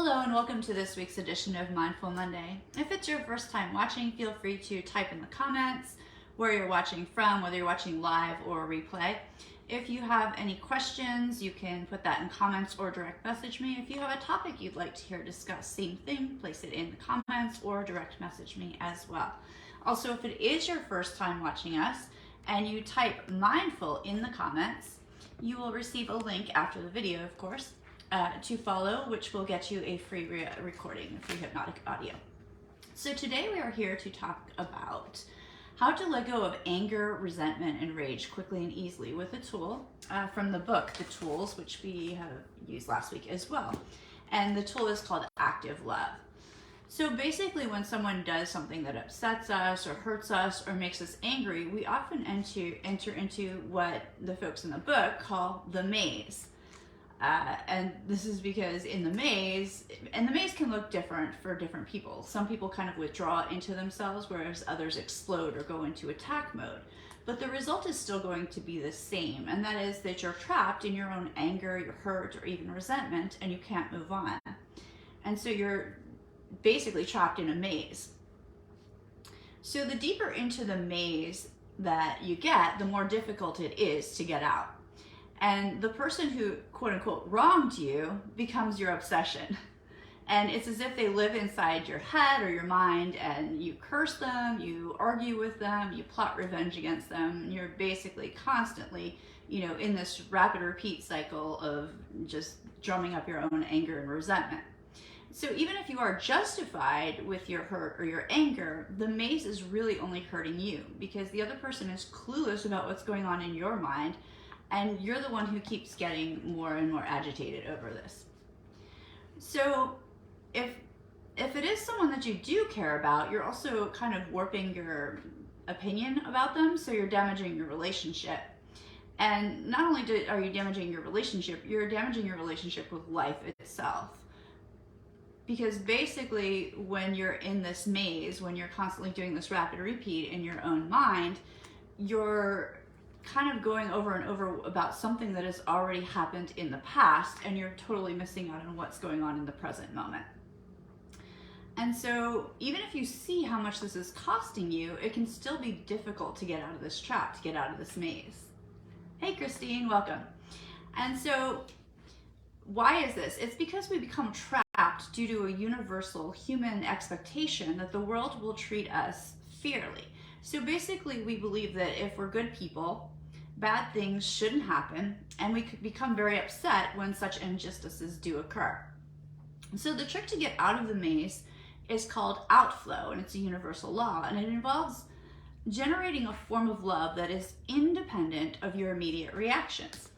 Hello and welcome to this week's edition of Mindful Monday. If it's your first time watching, feel free to type in the comments where you're watching from, whether you're watching live or replay. If you have any questions, you can put that in comments or direct message me. If you have a topic you'd like to hear discussed, same thing, place it in the comments or direct message me as well. Also, if it is your first time watching us and you type mindful in the comments, you will receive a link after the video, of course, to follow, which will get you a free recording, a free hypnotic audio. So today we are here to talk about how to let go of anger, resentment, and rage quickly and easily with a tool from the book, The Tools, which we have used last week as well. And the tool is called Active Love. So basically when someone does something that upsets us or hurts us or makes us angry, we often enter into what the folks in the book call the maze. And this is because in the maze can look different for different people. Some people kind of withdraw into themselves, whereas others explode or go into attack mode. But the result is still going to be the same, and that is that you're trapped in your own anger, your hurt, or even resentment, and you can't move on. And so you're basically trapped in a maze. So the deeper into the maze that you get, the more difficult it is to get out. And the person who, quote unquote, wronged you becomes your obsession. And it's as if they live inside your head or your mind, and you curse them, you argue with them, you plot revenge against them, and you're basically constantly, in this rapid repeat cycle of just drumming up your own anger and resentment. So even if you are justified with your hurt or your anger, the maze is really only hurting you because the other person is clueless about what's going on in your mind, and you're the one who keeps getting more and more agitated over this. So if it is someone that you do care about, you're also kind of warping your opinion about them, so you're damaging your relationship. And not only are you damaging your relationship, you're damaging your relationship with life itself. Because basically when you're in this maze, when you're constantly doing this rapid repeat in your own mind, you're kind of going over and over about something that has already happened in the past, and you're totally missing out on what's going on in the present moment. And so even if you see how much this is costing you, it can still be difficult to get out of this trap, to get out of this maze. Hey Christine, welcome. And so why is this? It's because we become trapped due to a universal human expectation that the world will treat us fairly. So basically we believe that if we're good people, bad things shouldn't happen, and we could become very upset when such injustices do occur. So the trick to get out of the maze is called outflow, and it's a universal law, and it involves generating a form of love that is independent of your immediate reactions.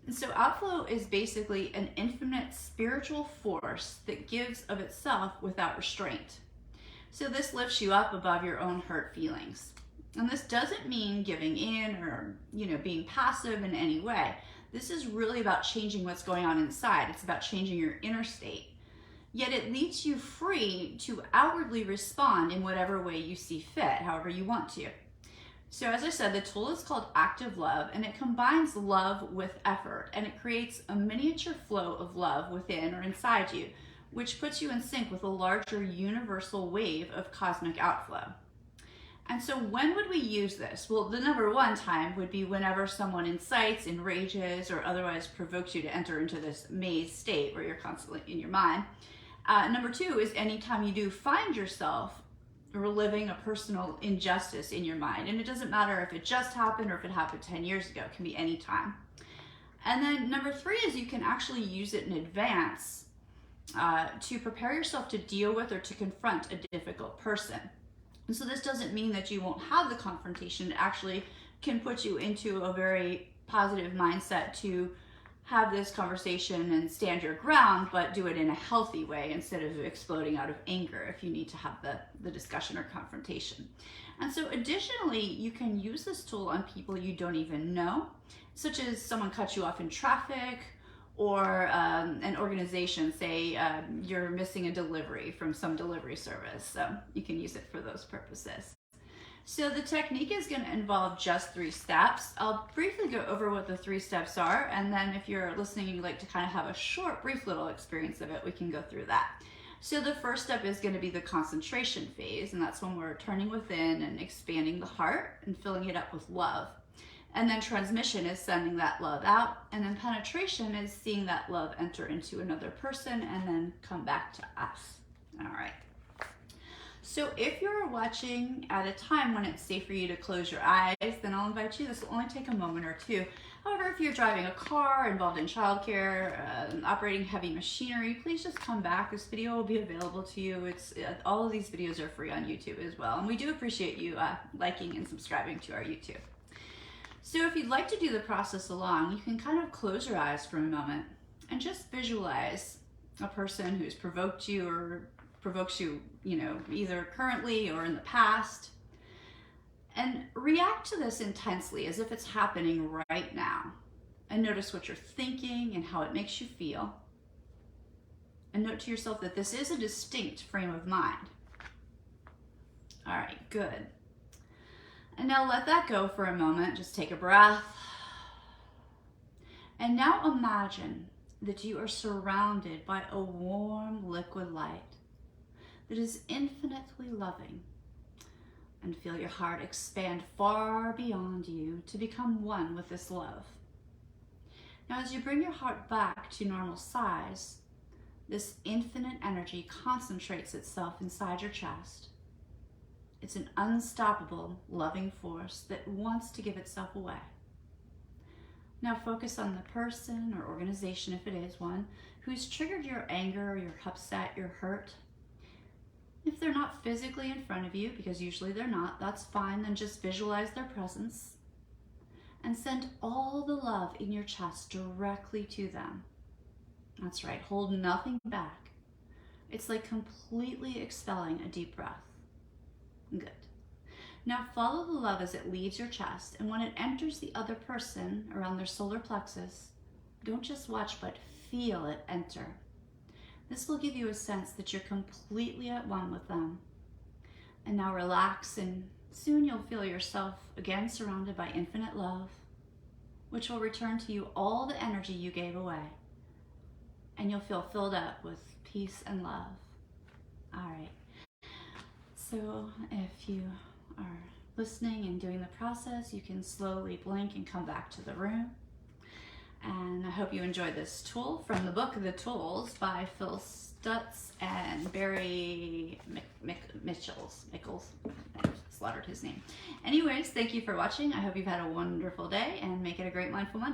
And so outflow is basically an infinite spiritual force that gives of itself without restraint. So this lifts you up above your own hurt feelings. And this doesn't mean giving in or, being passive in any way. This is really about changing what's going on inside. It's about changing your inner state. Yet it leaves you free to outwardly respond in whatever way you see fit, however you want to. So as I said, the tool is called Active Love, and it combines love with effort, and it creates a miniature flow of love within or inside you, which puts you in sync with a larger universal wave of cosmic outflow. And so when would we use this? Well, the number one time would be whenever someone incites, enrages, or otherwise provokes you to enter into this maze state where you're constantly in your mind. Number two is anytime you do find yourself reliving a personal injustice in your mind. And it doesn't matter if it just happened or if it happened 10 years ago. It can be any time. And then number three is you can actually use it in advance to prepare yourself to deal with or to confront a difficult person. And so this doesn't mean that you won't have the confrontation. It actually can put you into a very positive mindset to have this conversation and stand your ground, but do it in a healthy way instead of exploding out of anger if you need to have the discussion or confrontation. And so additionally, you can use this tool on people you don't even know, such as someone cuts you off in traffic, or an organization, say you're missing a delivery from some delivery service. So you can use it for those purposes. So the technique is going to involve just 3 steps. I'll briefly go over what the 3 steps are, and then if you're listening and you'd like to kind of have a short, brief little experience of it, we can go through that. So the first step is going to be the concentration phase, and that's when we're turning within and expanding the heart and filling it up with love. And then transmission is sending that love out, and then penetration is seeing that love enter into another person and then come back to us. All right. So if you're watching at a time when it's safe for you to close your eyes, then I'll invite you. This will only take a moment or two. However, if you're driving a car, involved in childcare, operating heavy machinery, please just come back. This video will be available to you. All of these videos are free on YouTube as well. And we do appreciate you liking and subscribing to our YouTube. So if you'd like to do the process along, you can kind of close your eyes for a moment and just visualize a person who's provoked you or provokes you, either currently or in the past, and react to this intensely as if it's happening right now. And notice what you're thinking and how it makes you feel. And note to yourself that this is a distinct frame of mind. All right, good. And now let that go for a moment. Just take a breath. And now imagine that you are surrounded by a warm liquid light that is infinitely loving, and feel your heart expand far beyond you to become one with this love. Now, as you bring your heart back to normal size, this infinite energy concentrates itself inside your chest. It's an unstoppable, loving force that wants to give itself away. Now focus on the person or organization, if it is one, who's triggered your anger, your upset, your hurt. If they're not physically in front of you, because usually they're not, that's fine. Then just visualize their presence and send all the love in your chest directly to them. That's right, hold nothing back. It's like completely expelling a deep breath. Good. Now follow the love as it leaves your chest, and when it enters the other person around their solar plexus, don't just watch, but feel it enter. This will give you a sense that you're completely at one with them. And now relax, and soon you'll feel yourself again surrounded by infinite love, which will return to you all the energy you gave away. And you'll feel filled up with peace and love. All right. So if you are listening and doing the process, you can slowly blink and come back to the room. And I hope you enjoyed this tool from the book The Tools by Phil Stutz and Barry Michels. I slaughtered his name. Anyways, thank you for watching. I hope you've had a wonderful day, and make it a great Mindful Monday.